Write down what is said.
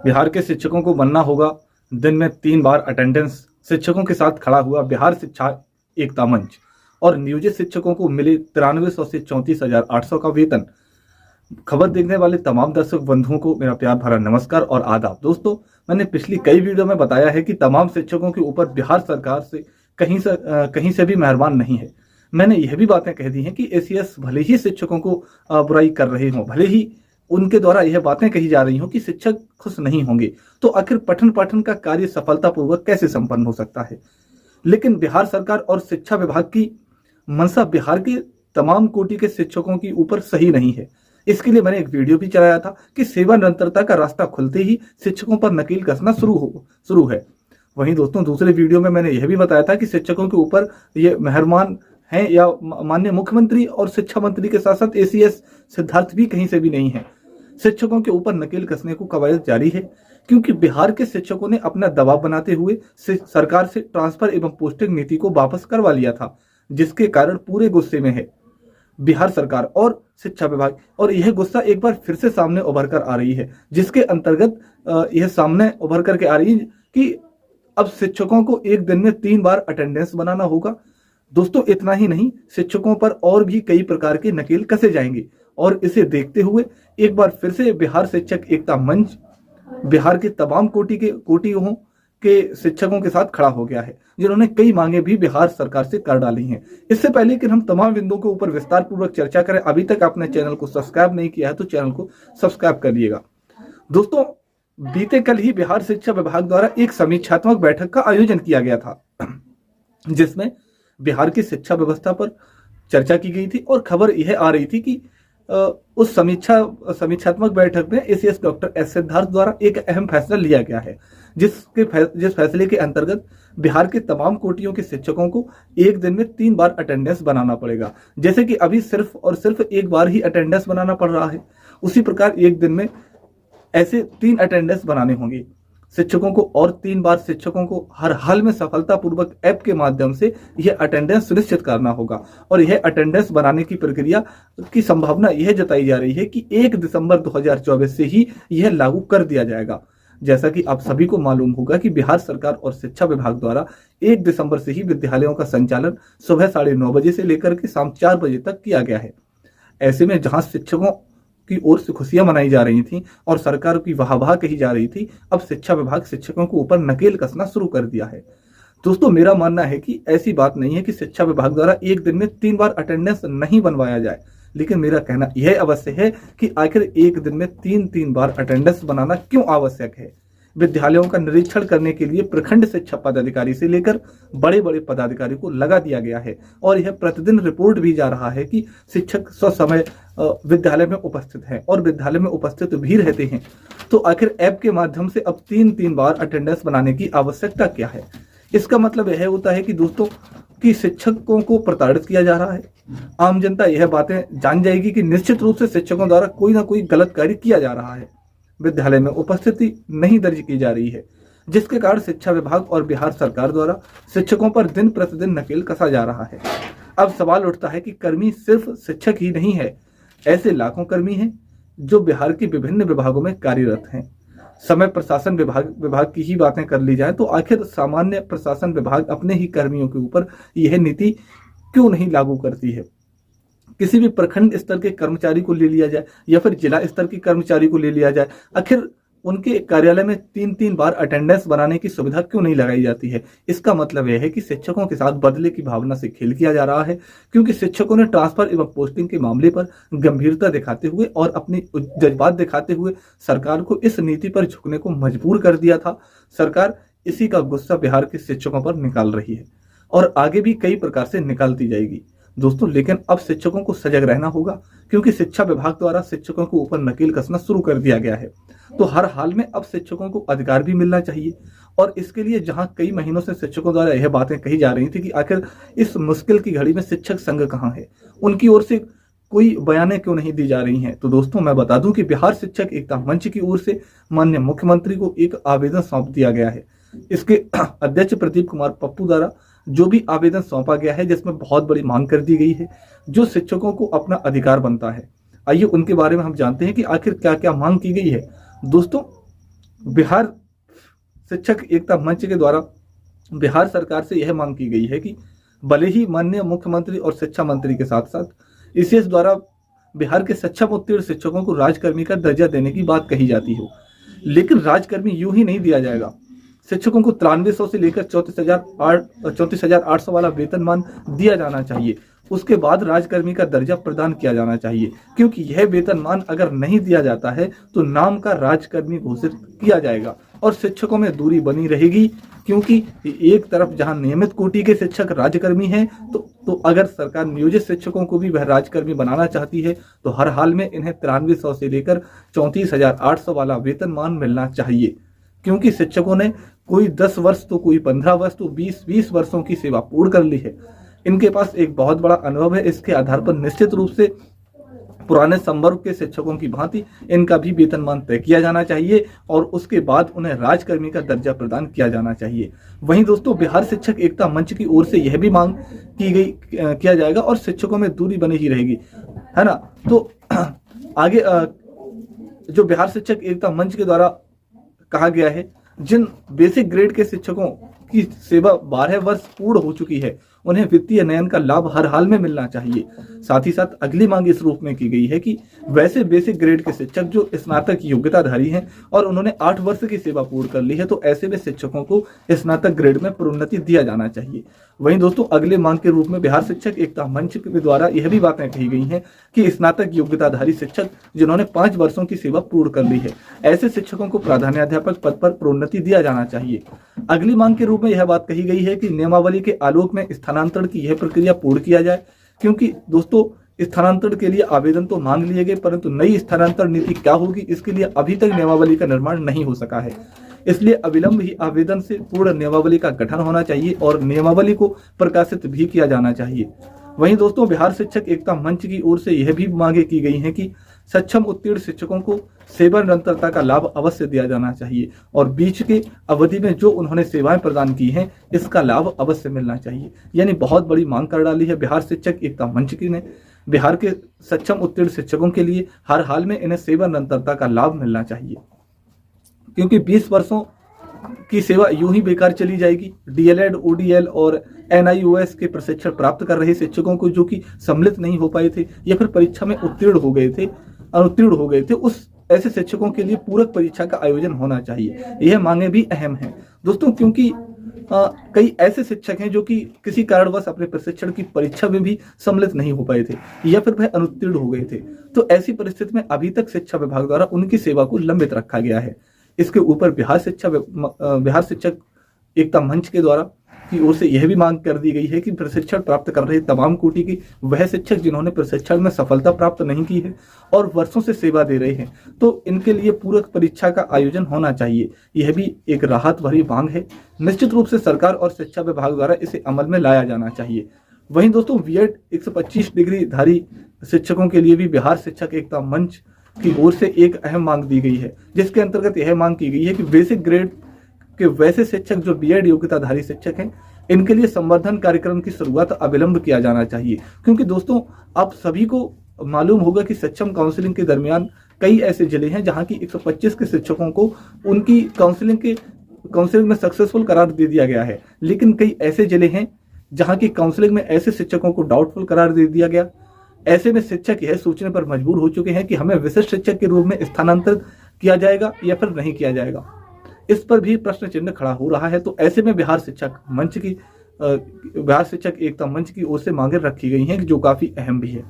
बिहार के शिक्षकों को बनना होगा दिन में 3 बार अटेंडेंस। शिक्षकों के साथ खड़ा हुआ बिहार शिक्षा एकता मंच। और नियोजित शिक्षकों को मिले 9300 से 34,800 का वेतन। खबर देखने वाले तमाम दर्शक बंधुओं को मेरा प्यार भरा नमस्कार और आदाब। दोस्तों, मैंने पिछली कई वीडियो में बताया है कि तमाम शिक्षकों के ऊपर बिहार सरकार से कहीं से भी मेहरबान नहीं है। मैंने यह भी बातें कह दी हैं कि एसीएस भले ही शिक्षकों को बुराई कर रहे हों, भले ही उनके द्वारा यह बातें कही जा रही हों कि शिक्षक खुश नहीं होंगे, तो आखिर पठन पाठन का कार्य सफलतापूर्वक कैसे संपन्न हो सकता है। लेकिन बिहार सरकार और शिक्षा विभाग की मंशा बिहार के तमाम कोटि के शिक्षकों के ऊपर सही नहीं है। इसके लिए मैंने एक वीडियो भी चलाया था कि सेवा निरंतरता का रास्ता खुलते ही शिक्षकों पर नकेल कसना शुरू है। वहीं दोस्तों, दूसरे वीडियो में मैंने यह भी बताया था कि शिक्षकों के ऊपर ये मेहरबान हैं या माननीय मुख्यमंत्री और शिक्षा मंत्री के साथ साथ एसीएस सिद्धार्थ भी कहीं से भी नहीं है। शिक्षकों के ऊपर नकेल कसने को कवायद जारी है, क्योंकि बिहार के शिक्षकों ने अपना दबाव बनाते हुए सरकार से ट्रांसफर एवं पोस्टिंग नीति को वापस करवा लिया था, जिसके कारण पूरे गुस्से में है बिहार सरकार और शिक्षा विभाग। और यह गुस्सा एक बार फिर से सामने उभर कर आ रही है, जिसके अंतर्गत यह सामने उभर करके आ रही है कि अब शिक्षकों को एक दिन में 3 बार अटेंडेंस बनाना होगा। दोस्तों, इतना ही नहीं, शिक्षकों पर और भी कई प्रकार के नकेल कसे जाएंगे। और इसे देखते हुए एक बार फिर से बिहार शिक्षक एकता मंच बिहार के तमाम कोटियों के शिक्षकों के साथ खड़ा हो गया है, जिन्होंने कई मांगे भी बिहार सरकार से कर डाली हैं। इससे पहले कि हम तमाम बिंदुओं के ऊपर विस्तार पूर्वक चर्चा करें, अभी तक आपने चैनल को सब्सक्राइब नहीं किया है तो चैनल को सब्सक्राइब कर लिएगा। दोस्तों, बीते कल ही बिहार शिक्षा विभाग द्वारा एक समीक्षात्मक बैठक का आयोजन किया गया था, जिसमें बिहार की शिक्षा व्यवस्था पर चर्चा की गई थी। और खबर यह आ रही थी कि उस समीक्षात्मक बैठक में एसीएस डॉक्टर एस सिद्धार्थ द्वारा एक अहम फैसला लिया गया है, जिस फैसले के अंतर्गत बिहार के तमाम कोटियों के शिक्षकों को एक दिन में 3 बार अटेंडेंस बनाना पड़ेगा। जैसे कि अभी सिर्फ और सिर्फ एक बार ही अटेंडेंस बनाना पड़ रहा है, उसी प्रकार एक दिन में ऐसे 3 अटेंडेंस बनाने होंगे शिक्षकों को। और 3 बार शिक्षकों को हर हाल में सफलतापूर्वक ऐप के माध्यम से यह अटेंडेंस सुनिश्चित करना होगा। और यह अटेंडेंस बनाने की प्रक्रिया की संभावना यह जताई जा रही है कि 1 दिसंबर 2024 से ही यह लागू कर दिया जाएगा। जैसा कि आप सभी को मालूम होगा कि बिहार सरकार और शिक्षा विभाग द्वारा 1 दिसंबर से ही विद्यालयों का संचालन सुबह 9:30 बजे से लेकर के शाम 4 बजे तक किया गया है। ऐसे में जहां शिक्षकों की ओर से खुशियां मनाई जा रही थी और सरकार की वाहवाह कही जा रही थी, अब शिक्षा विभाग शिक्षकों के ऊपर नकेल कसना शुरू कर दिया है। दोस्तों, मेरा मानना है कि ऐसी बात नहीं है कि शिक्षा विभाग द्वारा एक दिन में 3 बार अटेंडेंस नहीं बनवाया जाए, लेकिन मेरा कहना यह अवश्य है कि आखिर एक दिन में 3 बार अटेंडेंस बनाना क्यों आवश्यक है। विद्यालयों का निरीक्षण करने के लिए प्रखंड शिक्षा पदाधिकारी से लेकर बड़े बड़े पदाधिकारी को लगा दिया गया है, और यह प्रतिदिन रिपोर्ट भी जा रहा है कि शिक्षक ससमय विद्यालय में उपस्थित हैं और विद्यालय में उपस्थित भी रहते हैं। तो आखिर ऐप के माध्यम से अब 3 बार अटेंडेंस बनाने की आवश्यकता क्या है। इसका मतलब यह होता है कि दोस्तों कि शिक्षकों को प्रताड़ित किया जा रहा है। आम जनता यह बातें जान जाएगी कि निश्चित रूप से शिक्षकों द्वारा कोई ना कोई गलत कार्य किया जा रहा है, विद्यालय में उपस्थिति नहीं दर्ज की जा रही है, जिसके कारण शिक्षा विभाग और बिहार सरकार द्वारा शिक्षकों पर दिन प्रतिदिन नकेल कसा जा रहा है। अब सवाल उठता है कि कर्मी सिर्फ शिक्षक ही नहीं है, ऐसे लाखों कर्मी हैं जो बिहार के विभिन्न विभागों में कार्यरत हैं। समय प्रशासन विभाग की ही बातें कर ली जाए तो आखिर सामान्य प्रशासन विभाग अपने ही कर्मियों के ऊपर यह नीति क्यों नहीं लागू करती है। किसी भी प्रखंड स्तर के कर्मचारी को ले लिया जाए या फिर जिला स्तर के कर्मचारी को ले लिया जाए, आखिर उनके कार्यालय में 3 बार अटेंडेंस बनाने की सुविधा क्यों नहीं लगाई जाती है। इसका मतलब यह है कि शिक्षकों के साथ बदले की भावना से खेल किया जा रहा है, क्योंकि शिक्षकों ने ट्रांसफर एवं पोस्टिंग के मामले पर गंभीरता दिखाते हुए और अपनी जज्बात दिखाते हुए सरकार को इस नीति पर झुकने को मजबूर कर दिया था। सरकार इसी का गुस्सा बिहार के शिक्षकों पर निकाल रही है और आगे भी कई प्रकार से निकालती जाएगी दोस्तों। लेकिन अब शिक्षकों को सजग रहना होगा, क्योंकि शिक्षा विभाग द्वारा शिक्षकों के ऊपर नकेल कसना शुरू कर दिया गया है। तो हर हाल में अब शिक्षकों को अधिकार भी मिलना चाहिए। और इसके लिए जहां कई महीनों से शिक्षकों द्वारा यह बातें कही जा रही थी कि आखिर इस मुश्किल की घड़ी में शिक्षक संघ कहां है, उनकी ओर से कोई बयानें क्यों नहीं दी जा रही हैं। तो दोस्तों, मैं बता दूं कि बिहार शिक्षक एकता मंच की ओर से माननीय मुख्यमंत्री को एक आवेदन सौंप दिया गया है। इसके अध्यक्ष प्रदीप कुमार पप्पू द्वारा जो भी आवेदन सौंपा गया है, जिसमें बहुत बड़ी मांग कर दी गई है जो शिक्षकों को अपना अधिकार बनता है। आइए उनके बारे में हम जानते हैं कि आखिर क्या क्या मांग की गई है। दोस्तों, बिहार शिक्षक एकता मंच के द्वारा बिहार सरकार से यह मांग की गई है कि भले ही माननीय मुख्यमंत्री और शिक्षा मंत्री के साथ साथ इसीएस द्वारा बिहार के सक्षम उत्तीर्ण शिक्षकों को राजकर्मी का दर्जा देने की बात कही जाती हो, लेकिन राजकर्मी यूं ही नहीं दिया जाएगा। शिक्षकों को 9300 से लेकर 34,800 वाला वेतनमान दिया जाना चाहिए। उसके बाद राजकर्मी का दर्जा प्रदान किया जाना चाहिए, क्योंकि यह वेतनमान अगर नहीं दिया जाता है तो नाम का राजकर्मी घोषित किया जाएगा और शिक्षकों में दूरी बनी रहेगी। क्योंकि एक तरफ जहां नियमित कोटि के शिक्षक राजकर्मी हैं तो अगर सरकार नियोजित शिक्षकों को भी वह राजकर्मी बनाना चाहती है तो हर हाल में इन्हें 9300 से लेकर 34,800 वाला वेतनमान मिलना चाहिए। क्योंकि शिक्षकों ने कोई 10 वर्ष तो कोई 15 वर्ष तो 20 वर्षों की सेवा पूर्ण कर ली है। इनके पास एक बहुत बड़ा अनुभव है। इसके आधार पर निश्चित रूप से पुराने संवर्ग के शिक्षकों की भांति इनका भी वेतनमान तय किया जाना चाहिए और उसके बाद उन्हें राजकर्मी का दर्जा प्रदान किया जाना चाहिए। वहीं दोस्तों, बिहार शिक्षक एकता मंच की ओर से यह भी मांग किया जाएगा और शिक्षकों में दूरी बनी ही रहेगी, है ना। तो आगे जो बिहार शिक्षक एकता मंच के द्वारा कहा गया है, जिन बेसिक ग्रेड के शिक्षकों की सेवा 12 वर्ष पूर्ण हो चुकी है उन्हें वित्तीय नयन का लाभ हर हाल में मिलना चाहिए। साथ ही साथ अगली मांग इस रूप में की गई है कि वैसे बेसिक ग्रेड के शिक्षक जो स्नातक योग्यताधारी हैं और उन्होंने 8 वर्ष की सेवा पूर्ण कर ली है तो ऐसे में शिक्षकों को स्नातक ग्रेड में प्रोन्नति दिया जाना चाहिए। वहीं दोस्तों, अगले मांग के रूप में बिहार शिक्षक एकता मंच के द्वारा यह भी बातें कही गई हैं कि स्नातक योग्यताधारी शिक्षक जिन्होंने 5 वर्षों की सेवा पूर्ण कर ली है, ऐसे शिक्षकों को प्राधान्याध्यापक पद पर प्रोन्नति दिया जाना चाहिए। अगली मांग के रूप में यह बात कही गई है कि नियमावली के आलोक में स्थानांतरण की यह प्रक्रिया पूर्ण किया जाए। क्योंकि दोस्तों, स्थानांतरण के लिए आवेदन तो मांग लिए गए, परंतु नई स्थानांतरण नीति क्या होगी इसके लिए अभी तक नियमावली का निर्माण नहीं हो सका है। इसलिए अविलंब ही आवेदन से पूर्ण नियमावली का गठन होना चाहिए और नियमावली को प्रकाशित भी किया जाना चाहिए। वहीं दोस्तों, बिहार शिक्षक एकता मंच की ओर से यह भी मांगे की गई हैं कि सक्षम उत्तीर्ण शिक्षकों को सेवा निरंतरता का लाभ अवश्य दिया जाना चाहिए और बीच के अवधि में जो उन्होंने सेवाएं प्रदान की हैं इसका लाभ अवश्य मिलना चाहिए। यानी बहुत बड़ी मांग कर डाली है बिहार शिक्षक एकता मंच की ने। बिहार के सक्षम उत्तीर्ण शिक्षकों के लिए हर हाल में इन्हें सेवा निरंतरता का लाभ मिलना चाहिए, क्योंकि 20 वर्षों की सेवा यूं ही बेकार चली जाएगी। डीएलएड, ओडीएल और एनआईओएस के प्रशिक्षण प्राप्त कर रहे शिक्षकों को जो कि सम्मिलित नहीं हो पाए थे या फिर परीक्षा में अनुत्तीर्ण हो गए थे, उस ऐसे शिक्षकों के लिए पूरक परीक्षा का आयोजन होना चाहिए। यह मांगे भी अहम है दोस्तों, क्योंकि कई ऐसे शिक्षक हैं जो कि किसी कारणवश अपने प्रशिक्षण की परीक्षा में भी सम्मिलित नहीं हो पाए थे या फिर वह अनुत्तीर्ण हो गए थे। तो ऐसी परिस्थिति में अभी तक शिक्षा विभाग द्वारा उनकी सेवा को लंबित रखा गया है। इसके ऊपर बिहार शिक्षक एकता मंच के द्वारा की ओर से यह भी मांग कर दी गई है कि प्रशिक्षण प्राप्त कर रहे तमाम कोटि के वह शिक्षक जिन्होंने प्रशिक्षण में सफलता प्राप्त नहीं की है और वर्षों से सेवा दे रहे हैं, तो इनके लिए पूरक परीक्षा का आयोजन होना चाहिए। यह भी एक राहत भरी मांग है। निश्चित रूप से सरकार और शिक्षा विभाग द्वारा इसे अमल में लाया जाना चाहिए। वहीं दोस्तों, बीएड 125 डिग्री धारी शिक्षकों के लिए भी बिहार शिक्षक एकता मंच की ओर से एक अहम मांग दी गई है, जिसके अंतर्गत यह मांग की गई है कि बेसिक ग्रेड के वैसे शिक्षक जो बीएड योग्यताधारी शिक्षक हैं इनके लिए संवर्धन कार्यक्रम की शुरुआत अविलंब किया जाना चाहिए। क्योंकि दोस्तों, आप सभी को मालूम होगा कि सक्षम काउंसलिंग के दरमियान कई ऐसे जिले हैं जहां की 125 के शिक्षकों को उनकी काउंसलिंग में सक्सेसफुल करार दे दिया गया है, लेकिन कई ऐसे जिले हैं जहां की काउंसलिंग में ऐसे शिक्षकों को डाउटफुल करार दे दिया गया। ऐसे में शिक्षक यह सोचने पर मजबूर हो चुके हैं कि हमें विशिष्ट शिक्षक के रूप में स्थानांतरित किया जाएगा या फिर नहीं किया जाएगा। इस पर भी प्रश्न चिन्ह खड़ा हो रहा है। तो ऐसे में बिहार शिक्षक एकता मंच की ओर से मांगे रखी गई हैं जो काफी अहम भी है।